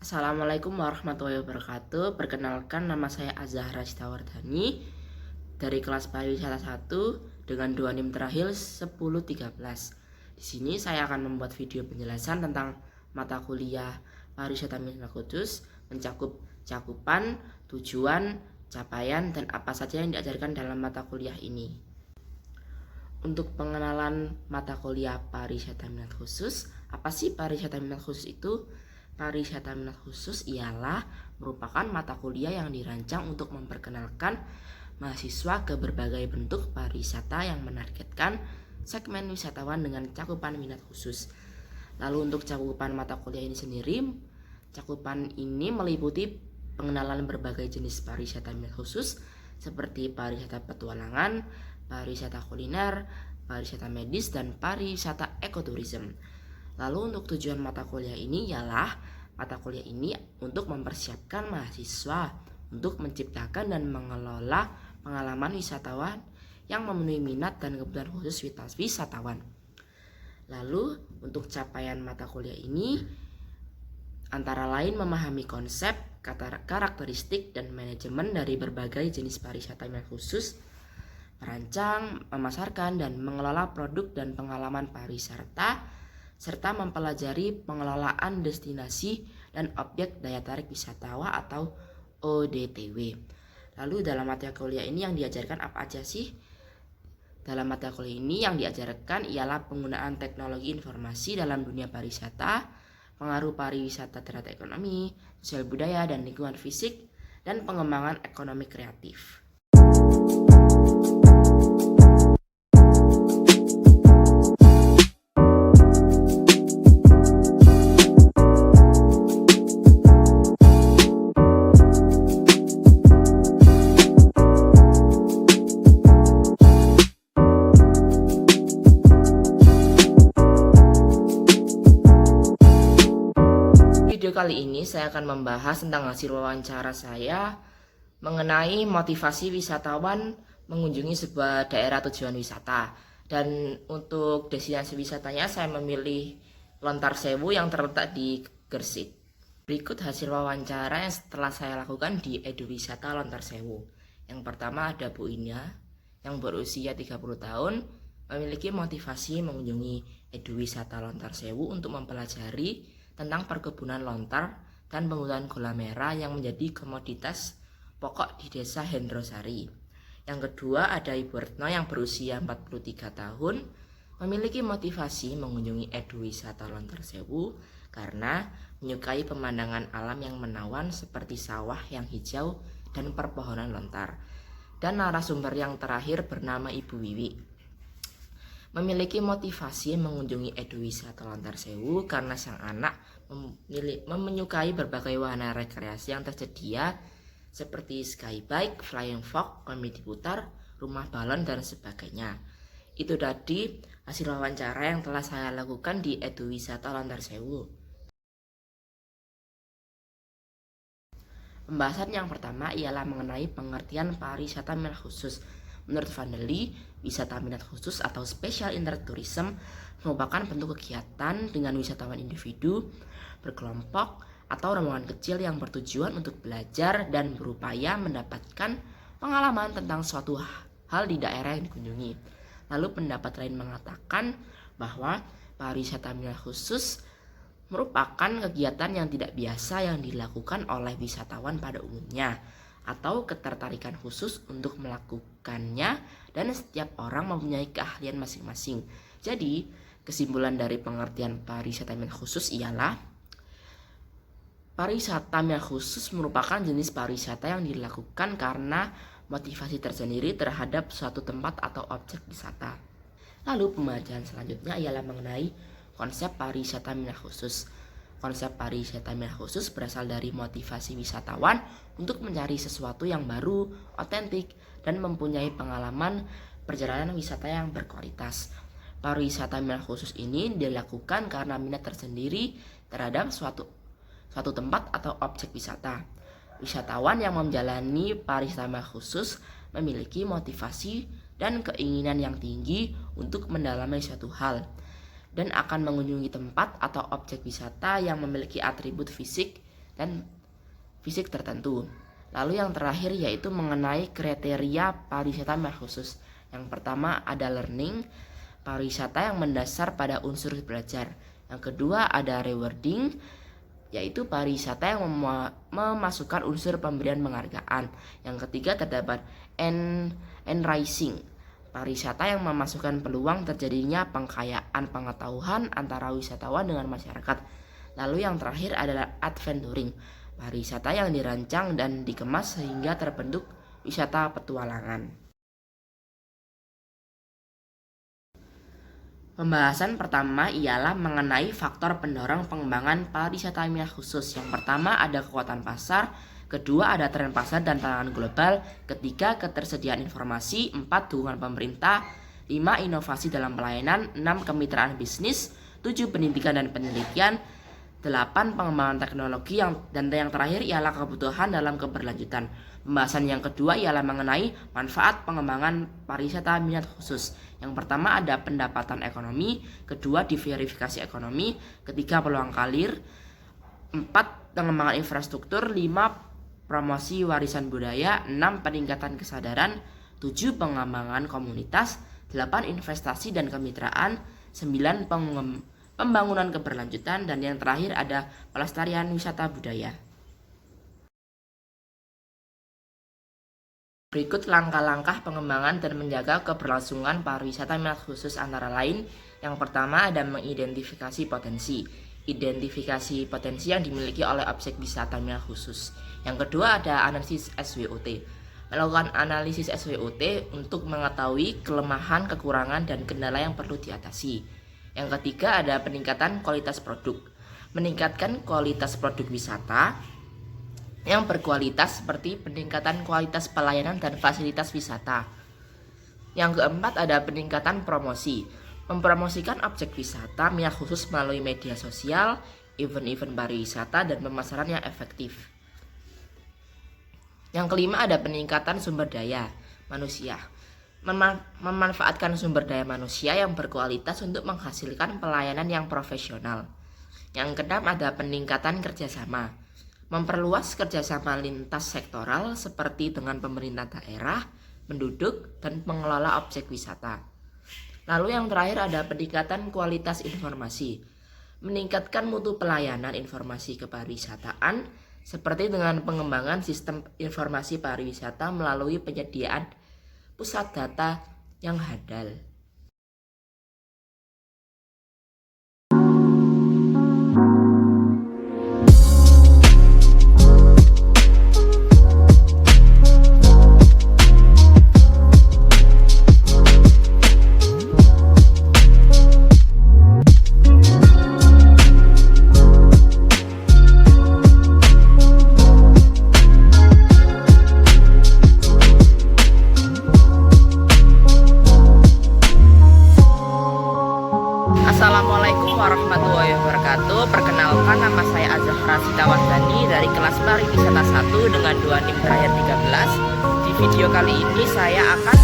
Assalamualaikum warahmatullahi wabarakatuh. Perkenalkan, nama saya Azahra Sitawardhani dari kelas pariwisata 1 dengan 2 NIM terakhir 1013. Di sini saya akan membuat video penjelasan tentang mata kuliah pariwisata Minat Khusus, mencakup cakupan, tujuan, capaian, dan apa saja yang diajarkan dalam mata kuliah ini. Untuk pengenalan mata kuliah pariwisata minat khusus, apa sih pariwisata minat khusus itu? Pariwisata minat khusus ialah merupakan mata kuliah yang dirancang untuk memperkenalkan mahasiswa ke berbagai bentuk pariwisata yang menargetkan segmen wisatawan dengan cakupan minat khusus. Lalu untuk cakupan mata kuliah ini sendiri, cakupan ini meliputi pengenalan berbagai jenis pariwisata minat khusus seperti pariwisata petualangan, pariwisata kuliner, pariwisata medis, dan pariwisata ekoturism. Lalu untuk tujuan mata kuliah ini ialah mata kuliah ini untuk mempersiapkan mahasiswa untuk menciptakan dan mengelola pengalaman wisatawan yang memenuhi minat dan kebutuhan khusus wisatawan. Lalu untuk capaian mata kuliah ini antara lain memahami konsep, karakteristik, dan manajemen dari berbagai jenis pariwisata minat khusus, merancang, memasarkan, dan mengelola produk dan pengalaman pariwisata, serta mempelajari pengelolaan destinasi dan objek daya tarik wisatawan atau ODTW. Lalu dalam mata kuliah ini yang diajarkan apa aja sih? Dalam mata kuliah ini yang diajarkan ialah penggunaan teknologi informasi dalam dunia pariwisata, pengaruh pariwisata terhadap ekonomi, sosial budaya, dan lingkungan fisik, dan pengembangan ekonomi kreatif. Video kali ini saya akan membahas tentang hasil wawancara saya mengenai motivasi wisatawan mengunjungi sebuah daerah tujuan wisata. Dan untuk destinasi wisatanya saya memilih Lontar Sewu yang terletak di Gresik. Berikut hasil wawancara yang setelah saya lakukan di Edu Wisata Lontar Sewu. Yang pertama ada Bu Ina yang berusia 30 tahun, memiliki motivasi mengunjungi Edu Wisata Lontar Sewu untuk mempelajari tentang perkebunan lontar dan penggunaan gula merah yang menjadi komoditas pokok di desa Hendrosari. Yang kedua ada Ibu Retno yang berusia 43 tahun, memiliki motivasi mengunjungi Edu Wisata Lontar Sewu karena menyukai pemandangan alam yang menawan seperti sawah yang hijau dan perpohonan lontar. Dan narasumber yang terakhir bernama Ibu Wiwi, memiliki motivasi mengunjungi Edu Wisata Lontar Sewu karena sang anak menyukai berbagai wahana rekreasi yang tersedia seperti skybike, flying fox, komedi putar, rumah balon, dan sebagainya. Itu tadi hasil wawancara yang telah saya lakukan di Edu Wisata Lontar Sewu. Pembahasan yang pertama ialah mengenai pengertian pariwisata minat khusus. Menurut Vanderly, wisata minat khusus atau special interest tourism merupakan bentuk kegiatan dengan wisatawan individu, berkelompok, atau rombongan kecil yang bertujuan untuk belajar dan berupaya mendapatkan pengalaman tentang suatu hal di daerah yang dikunjungi. Lalu pendapat lain mengatakan bahwa pariwisata minat khusus merupakan kegiatan yang tidak biasa yang dilakukan oleh wisatawan pada umumnya, atau ketertarikan khusus untuk melakukannya, dan setiap orang mempunyai keahlian masing-masing. Jadi, kesimpulan dari pengertian pariwisata minat khusus ialah pariwisata minat khusus merupakan jenis pariwisata yang dilakukan karena motivasi tersendiri terhadap suatu tempat atau objek wisata. Lalu pembacaan selanjutnya ialah mengenai konsep pariwisata minat khusus. Konsep pariwisata minat khusus berasal dari motivasi wisatawan untuk mencari sesuatu yang baru, otentik, dan mempunyai pengalaman perjalanan wisata yang berkualitas. Pariwisata minat khusus ini dilakukan karena minat tersendiri terhadap suatu tempat atau objek wisata. Wisatawan yang menjalani pariwisata minat khusus memiliki motivasi dan keinginan yang tinggi untuk mendalami suatu hal, dan akan mengunjungi tempat atau objek wisata yang memiliki atribut fisik dan fisik tertentu. Lalu yang terakhir yaitu mengenai kriteria pariwisata wilayah khusus. Yang pertama ada learning, pariwisata yang mendasar pada unsur belajar. Yang kedua ada rewarding, yaitu pariwisata yang memasukkan unsur pemberian penghargaan. Yang ketiga terdapat enriching, pariwisata yang memasukkan peluang terjadinya pengkayaan pengetahuan antara wisatawan dengan masyarakat. Lalu yang terakhir adalah adventuring, pariwisata yang dirancang dan dikemas sehingga terbentuk wisata petualangan. Pembahasan pertama ialah mengenai faktor pendorong pengembangan pariwisata wilayah khusus. Yang pertama ada kekuatan pasar, kedua ada tren pasar dan tantangan global, ketiga ketersediaan informasi, 4 dukungan pemerintah, 5 inovasi dalam pelayanan, 6 kemitraan bisnis, 7 pendidikan dan penelitian, 8 pengembangan teknologi, dan yang terakhir ialah kebutuhan dalam keberlanjutan. Pembahasan yang kedua ialah mengenai manfaat pengembangan pariwisata minat khusus. Yang pertama ada pendapatan ekonomi, kedua diverifikasi ekonomi, ketiga peluang karir, 4 pengembangan infrastruktur, 5 promosi warisan budaya, 6 peningkatan kesadaran, 7 pengembangan komunitas, 8 investasi dan kemitraan, 9 pembangunan keberlanjutan, dan yang terakhir ada pelestarian wisata budaya. Berikut langkah-langkah pengembangan dan menjaga keberlangsungan pariwisata minat khusus antara lain. Yang pertama ada mengidentifikasi potensi. Identifikasi potensi yang dimiliki oleh objek wisata minat khusus. Yang kedua ada analisis SWOT. Melakukan analisis SWOT untuk mengetahui kelemahan, kekurangan, dan kendala yang perlu diatasi. Yang ketiga ada peningkatan kualitas produk. Meningkatkan kualitas produk wisata yang berkualitas seperti peningkatan kualitas pelayanan dan fasilitas wisata. Yang keempat ada peningkatan promosi. Mempromosikan objek wisata minat khusus melalui media sosial, event-event pariwisata, dan pemasaran yang efektif. Yang kelima ada peningkatan sumber daya manusia. Memanfaatkan sumber daya manusia yang berkualitas untuk menghasilkan pelayanan yang profesional. Yang keenam ada peningkatan kerjasama. Memperluas kerjasama lintas sektoral seperti dengan pemerintah daerah, penduduk, dan pengelola objek wisata. Lalu yang terakhir ada peningkatan kualitas informasi. Meningkatkan mutu pelayanan informasi kepariwisataan seperti dengan pengembangan sistem informasi pariwisata melalui penyediaan pusat data yang handal. Assalamualaikum warahmatullahi wabarakatuh. Perkenalkan, nama saya Azahra Sitawardhani dari kelas pariwisata 1 dengan 2 NIM terakhir 13. Di video kali ini saya akan